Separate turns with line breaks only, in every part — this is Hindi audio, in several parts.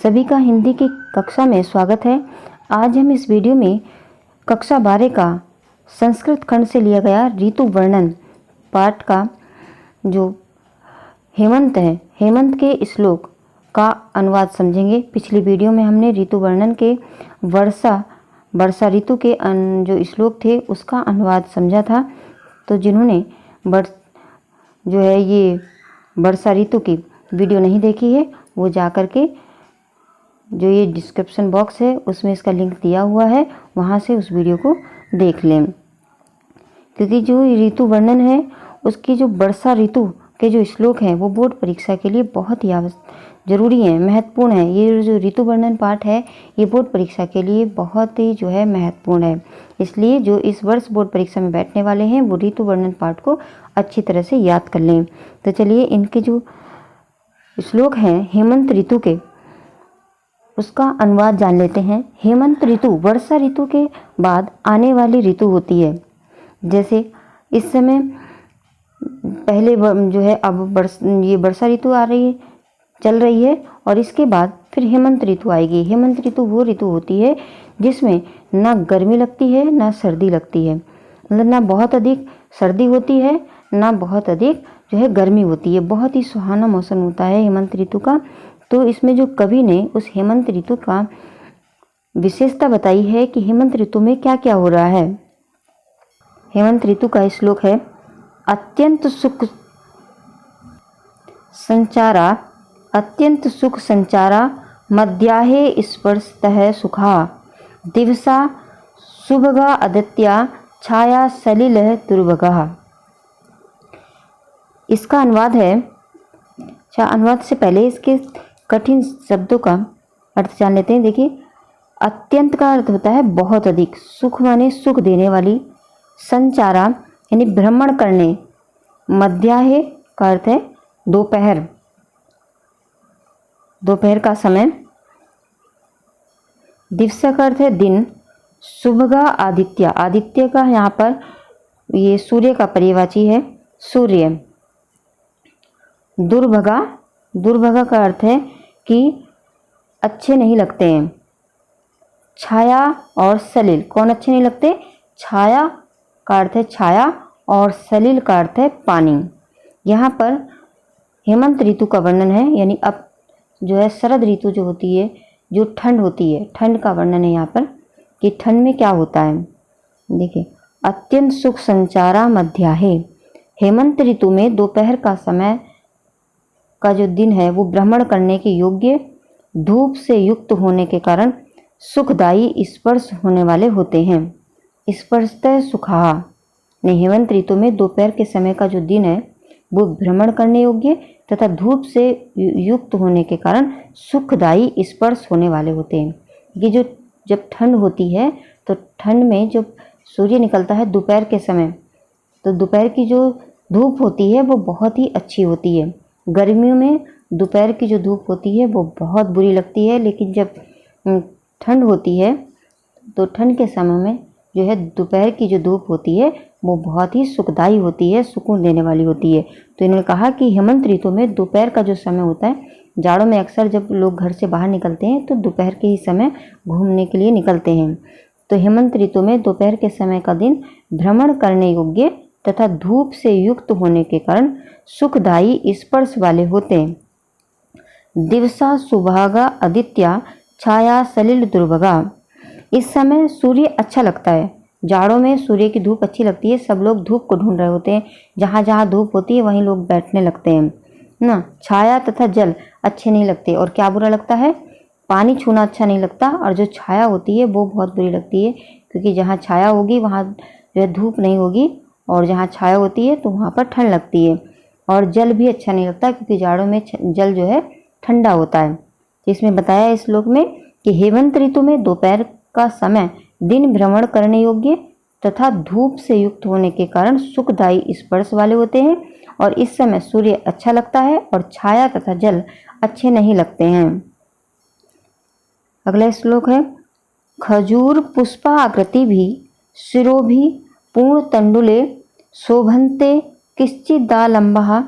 सभी का हिंदी की कक्षा में स्वागत है। आज हम इस वीडियो में कक्षा 12 का संस्कृत खंड से लिया गया ऋतु वर्णन पाठ का जो हेमंत है, हेमंत के श्लोक का अनुवाद समझेंगे। पिछली वीडियो में हमने ऋतु वर्णन के वर्षा ऋतु के जो श्लोक थे उसका अनुवाद समझा था। तो जिन्होंने ये वर्षा ऋतु की वीडियो नहीं देखी है वो जा कर के जो ये डिस्क्रिप्शन बॉक्स है उसमें इसका लिंक दिया हुआ है, वहाँ से उस वीडियो को देख लें। क्योंकि जो ऋतु वर्णन है उसकी जो वर्षा ऋतु के जो श्लोक हैं वो बोर्ड परीक्षा के लिए बहुत ही ज़रूरी है, महत्वपूर्ण है। ये जो ऋतु वर्णन पाठ है ये बोर्ड परीक्षा के लिए बहुत ही महत्वपूर्ण है। इसलिए जो इस वर्ष बोर्ड परीक्षा में बैठने वाले हैं वो ऋतु वर्णन पाठ को अच्छी तरह से याद कर लें। तो चलिए इनके जो श्लोक हैं हेमंत ऋतु के उसका अनुवाद जान लेते हैं। हेमंत ऋतु वर्षा ऋतु के बाद आने वाली ऋतु होती है। जैसे इस समय पहले अब ये वर्षा ऋतु आ रही है, चल रही है, और इसके बाद फिर हेमंत ऋतु आएगी। हेमंत ऋतु वो ऋतु होती है जिसमें ना गर्मी लगती है ना सर्दी लगती है, मतलब ना बहुत अधिक सर्दी होती है ना बहुत अधिक गर्मी होती है। बहुत ही सुहाना मौसम होता है हेमंत ऋतु का। तो इसमें जो कवि ने उस हेमंत ऋतु का विशेषता बताई है कि हेमंत ऋतु में क्या क्या हो रहा है। हेमंत ऋतु का श्लोक है, अत्यंत सुख संचारा मध्याहे स्पर्शतः सुखा दिवसा सुभगा आदित्या छाया सलिल दुर्भगा। इसका अनुवाद है। अनुवाद से पहले इसके कठिन शब्दों का अर्थ जान लेते हैं। देखिए, अत्यंत का अर्थ होता है बहुत अधिक, सुख माने सुख देने वाली, संचारा यानी भ्रमण करने, मध्याह्न का अर्थ है दोपहर, दोपहर का समय, दिवसा का अर्थ है दिन, सुभगा आदित्य, आदित्य का यहाँ पर ये सूर्य का पर्यायवाची है सूर्य, दुर्भगा, दुर्भगा का अर्थ है कि अच्छे नहीं लगते हैं, छाया और सलिल, कौन अच्छे नहीं लगते, छाया का अर्थ है छाया और सलिल का अर्थ है पानी। यहाँ पर हेमंत ऋतु का वर्णन है, यानी अब शरद ऋतु जो होती है, जो ठंड होती है, ठंड का वर्णन है यहाँ पर कि ठंड में क्या होता है। देखिए, अत्यंत सुख संचारा मध्याहे, हेमंत ऋतु में दोपहर का समय का जो दिन है वो भ्रमण करने के योग्य, धूप से युक्त होने के कारण सुखदायी स्पर्श होने वाले होते हैं। स्पर्शतः सुखा, हेमंत ऋतु में दोपहर के समय का जो दिन है वो भ्रमण करने योग्य तथा धूप से युक्त होने के कारण सुखदायी स्पर्श होने वाले होते हैं। ये जब ठंड होती है तो ठंड में जब सूर्य निकलता है दोपहर के समय, तो दोपहर की जो धूप होती है वो बहुत ही अच्छी होती है। गर्मियों में दोपहर की जो धूप होती है वो बहुत बुरी लगती है, लेकिन जब ठंड होती है तो ठंड के समय में दोपहर की जो धूप होती है वो बहुत ही सुखदायी होती है, सुकून देने वाली होती है। तो इन्होंने कहा कि हेमंत ऋतु में दोपहर का जो समय होता है, जाड़ों में अक्सर जब लोग घर से बाहर निकलते हैं तो दोपहर के ही समय घूमने के लिए निकलते हैं। तो हेमंत ऋतु में दोपहर के समय का दिन भ्रमण करने योग्य तथा धूप से युक्त होने के कारण सुखदायी स्पर्श वाले होते हैं। दिवसा सुभागा आदित्य छाया सलिल दुर्भगा, इस समय सूर्य अच्छा लगता है। जाड़ों में सूर्य की धूप अच्छी लगती है, सब लोग धूप को ढूंढ रहे होते हैं, जहाँ जहाँ धूप होती है वहीं लोग बैठने लगते हैं ना। छाया तथा जल अच्छे नहीं लगते, और क्या बुरा लगता है, पानी छूना अच्छा नहीं लगता, और जो छाया होती है वो बहुत बुरी लगती है, क्योंकि जहाँ छाया होगी वहाँ धूप नहीं होगी, और जहाँ छाया होती है तो वहाँ पर ठंड लगती है। और जल भी अच्छा नहीं लगता, क्योंकि जाड़ों में जल ठंडा होता है। तो इसमें बताया इस श्लोक में कि हेमंत ऋतु में दोपहर का समय दिन भ्रमण करने योग्य तथा धूप से युक्त होने के कारण सुखदायी स्पर्श वाले होते हैं, और इस समय सूर्य अच्छा लगता है और छाया तथा जल अच्छे नहीं लगते हैं। अगला श्लोक है, खजूर पुष्पाकृति भी शिरोभि पूर्ण तंडुले शोभन्ते किश्चिदालम्बः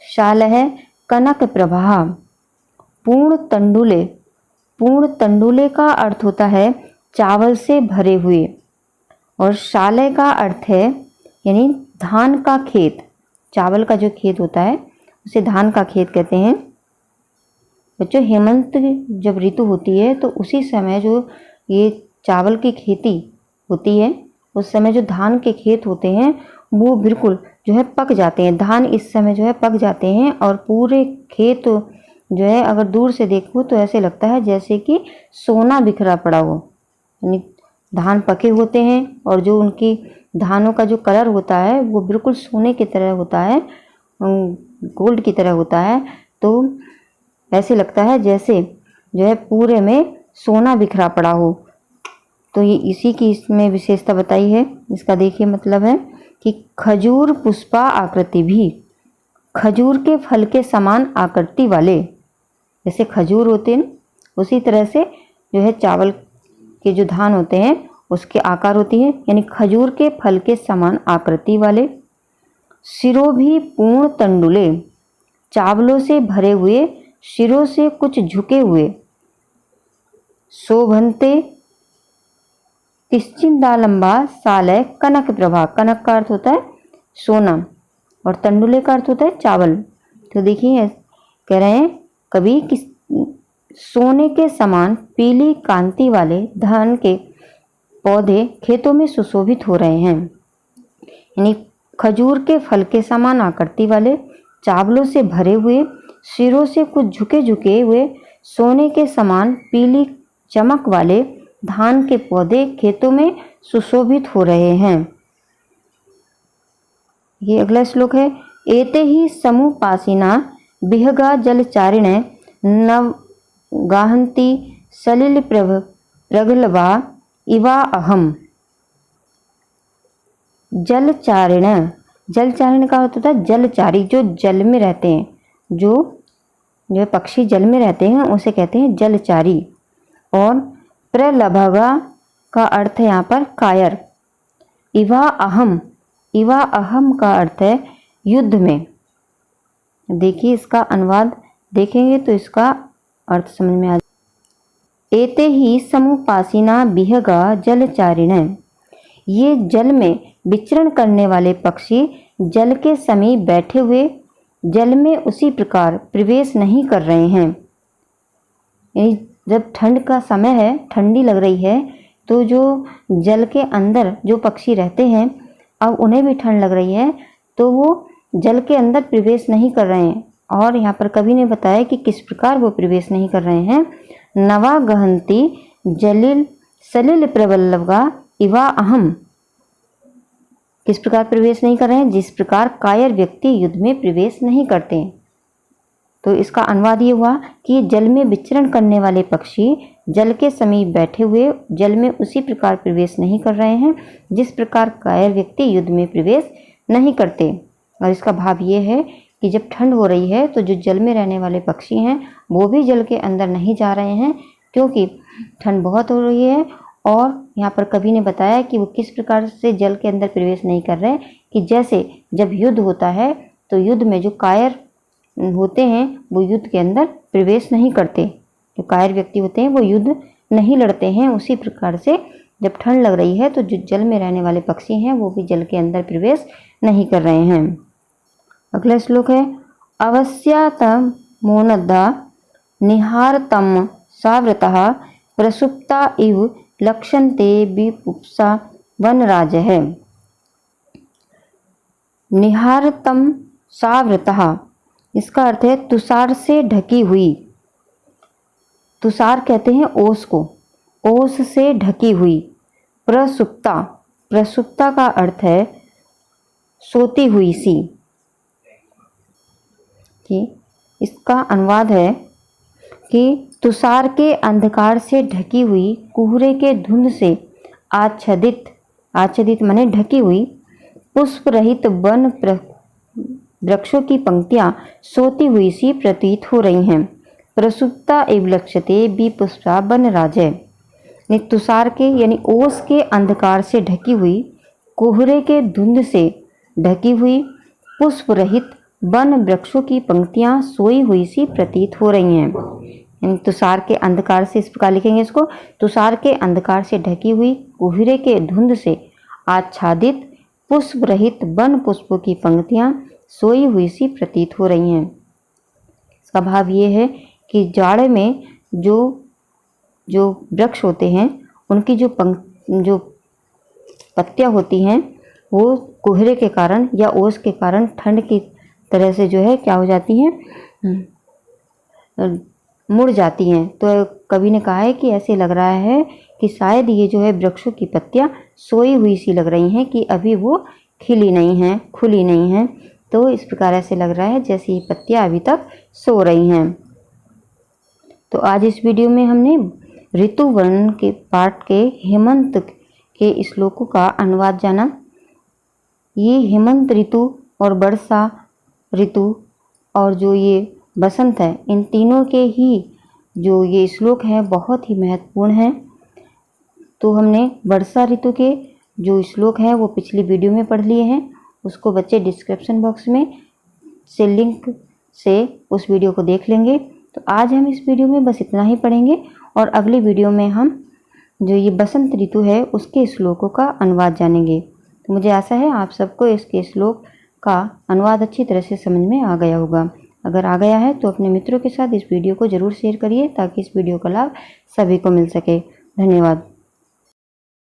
शालः कनक प्रभा। पूर्ण तंडुले पूर्ण तंडुले का अर्थ होता है चावल से भरे हुए, और शालय का अर्थ है यानी धान का खेत। चावल का जो खेत होता है उसे धान का खेत कहते हैं। बच्चों, हेमंत जब ऋतु होती है तो उसी समय जो ये चावल की खेती होती है, उस समय जो धान के खेत होते हैं वो बिल्कुल जो है पक जाते हैं। धान इस समय जो है पक जाते हैं और पूरे खेत जो है अगर दूर से देखो तो ऐसे लगता है जैसे कि सोना बिखरा पड़ा हो। यानी धान पके होते हैं और जो उनकी धानों का जो कलर होता है वो बिल्कुल सोने की तरह होता है, गोल्ड की तरह होता है। तो ऐसे लगता है जैसे जो है पूरे में सोना बिखरा पड़ा हो। तो ये इसी की इसमें विशेषता बताई है। इसका देखिए मतलब है कि खजूर पुष्पा आकृति भी, खजूर के फल के समान आकृति वाले, जैसे खजूर होते हैं उसी तरह से जो है चावल के जो धान होते हैं उसके आकार होती है, यानी खजूर के फल के समान आकृति वाले। सिरों भी पूर्ण तंडुले, चावलों से भरे हुए, सिरों से कुछ झुके हुए। शोभनते किश्चिंदा लंबा सालय कनक प्रभा, कनक का अर्थ होता है सोना और तंडुले का अर्थ होता है चावल। तो देखिए कह रहे हैं कभी कि सोने के समान पीली कांति वाले धान के पौधे खेतों में सुशोभित हो रहे हैं। यानी खजूर के फल के समान आकृति वाले, चावलों से भरे हुए, सिरों से कुछ झुके झुके हुए, सोने के समान पीली चमक वाले धान के पौधे खेतों में सुशोभित हो रहे हैं। ये अगला श्लोक है। एते ही समुपासिना बिहगा जलचारिण नव गाहंती सलिल प्रगलवा इवा अहम। जलचारिण, जलचारिण का अर्थ होता है जलचारी, जो जल में रहते हैं, जो पक्षी जल में रहते हैं उसे कहते हैं जलचारी। और प्रलभगा का अर्थ है यहाँ पर कायर। इवा अहम, इवा अहम का अर्थ है युद्ध में। देखिए इसका अनुवाद देखेंगे तो इसका अर्थ समझ में आ जाए। एते ही समुपासिना बिहगा जलचारिण, ये जल में विचरण करने वाले पक्षी जल के समीप बैठे हुए जल में उसी प्रकार प्रवेश नहीं कर रहे हैं। यानी जब ठंड का समय है, ठंडी लग रही है, तो जो जल के अंदर जो पक्षी रहते हैं अब उन्हें भी ठंड लग रही है तो वो जल के अंदर प्रवेश नहीं कर रहे हैं। और यहाँ पर कवि ने बताया कि किस प्रकार वो प्रवेश नहीं कर रहे हैं। नवा गहंती जलिल सलिल प्रबल्लवा इवा अहम, किस प्रकार प्रवेश नहीं कर रहे हैं, जिस प्रकार कायर व्यक्ति युद्ध में प्रवेश नहीं करते। तो इसका अनुवाद ये हुआ कि जल में विचरण करने वाले पक्षी जल के समीप बैठे हुए जल में उसी प्रकार प्रवेश नहीं कर रहे हैं जिस प्रकार कायर व्यक्ति युद्ध में प्रवेश नहीं करते। और इसका भाव ये है कि जब ठंड हो रही है तो जो जल में रहने वाले पक्षी हैं वो भी जल के अंदर नहीं जा रहे हैं क्योंकि ठंड बहुत हो रही है। और यहाँ पर कवि ने बताया कि वो किस प्रकार से जल के अंदर प्रवेश नहीं कर रहे कि जैसे जब युद्ध होता है तो युद्ध में जो कायर होते हैं वो युद्ध के अंदर प्रवेश नहीं करते, जो कायर व्यक्ति होते हैं वो युद्ध नहीं लड़ते हैं। उसी प्रकार से जब ठंड लग रही है तो जो जल में रहने वाले पक्षी हैं वो भी जल के अंदर प्रवेश नहीं कर रहे हैं। अगला श्लोक है। अवस्यातम मोनदा निहारतम साव्रतः प्रसुप्ता इव लक्षन्ते विपुप्सा वनराज है। निहारतम साव्रतः, इसका अर्थ है तुषार से ढकी हुई। तुषार कहते हैं ओस को, ओस से ढकी हुई। प्रसुप्ता, प्रसुप्ता का अर्थ है सोती हुई सी। इसका अनुवाद है कि तुषार के अंधकार से ढकी हुई, कुहरे के धुंध से आच्छादित, आच्छादित माने ढकी हुई, पुष्प रहित वन वृक्षों की पंक्तियां सोती हुई सी प्रतीत हो रही हैं। प्रसुप्ता एव लक्ष्यते विपुष्पा वनराजय। तुषार के यानी ओस के अंधकार से ढकी हुई, कोहरे के धुंध से ढकी हुई, पुष्प रहित वन वृक्षों की पंक्तियां सोई हुई सी प्रतीत हो रही हैं। यानी तुषार के अंधकार से, इस प्रकार लिखेंगे इसको, तुषार के अंधकार से ढकी हुई कोहरे के धुंध से आच्छादित पुष्प रहित वन पुष्पों की पंक्तियां सोई हुई सी प्रतीत हो रही हैं। इसका भाव ये है कि जाड़े में जो वृक्ष होते हैं उनकी जो पत्तियां होती हैं वो कोहरे के कारण या ओस के कारण ठंड की तरह से जो है क्या हो जाती हैं, मुड़ जाती हैं। तो कवि ने कहा है कि ऐसे लग रहा है कि शायद ये जो है वृक्षों की पत्तियां सोई हुई सी लग रही हैं कि अभी वो खिली नहीं हैं, खुली नहीं हैं। तो इस प्रकार ऐसे लग रहा है जैसे ये पत्तियां अभी तक सो रही हैं। तो आज इस वीडियो में हमने ऋतु वर्णन के पाठ के हेमंत के श्लोकों का अनुवाद जाना। ये हेमंत ऋतु और वर्षा ऋतु और जो ये बसंत है, इन तीनों के ही जो ये श्लोक हैं बहुत ही महत्वपूर्ण हैं। तो हमने वर्षा ऋतु के जो श्लोक हैं वो पिछली वीडियो में पढ़ लिए हैं, उसको बच्चे डिस्क्रिप्शन बॉक्स में से लिंक से उस वीडियो को देख लेंगे। तो आज हम इस वीडियो में बस इतना ही पढ़ेंगे और अगली वीडियो में हम जो ये बसंत ऋतु है उसके श्लोकों का अनुवाद जानेंगे। तो मुझे आशा है आप सबको इसके श्लोक का अनुवाद अच्छी तरह से समझ में आ गया होगा। अगर आ गया है तो अपने मित्रों के साथ इस वीडियो को ज़रूर शेयर करिए ताकि इस वीडियो का लाभ सभी को मिल सके। धन्यवाद।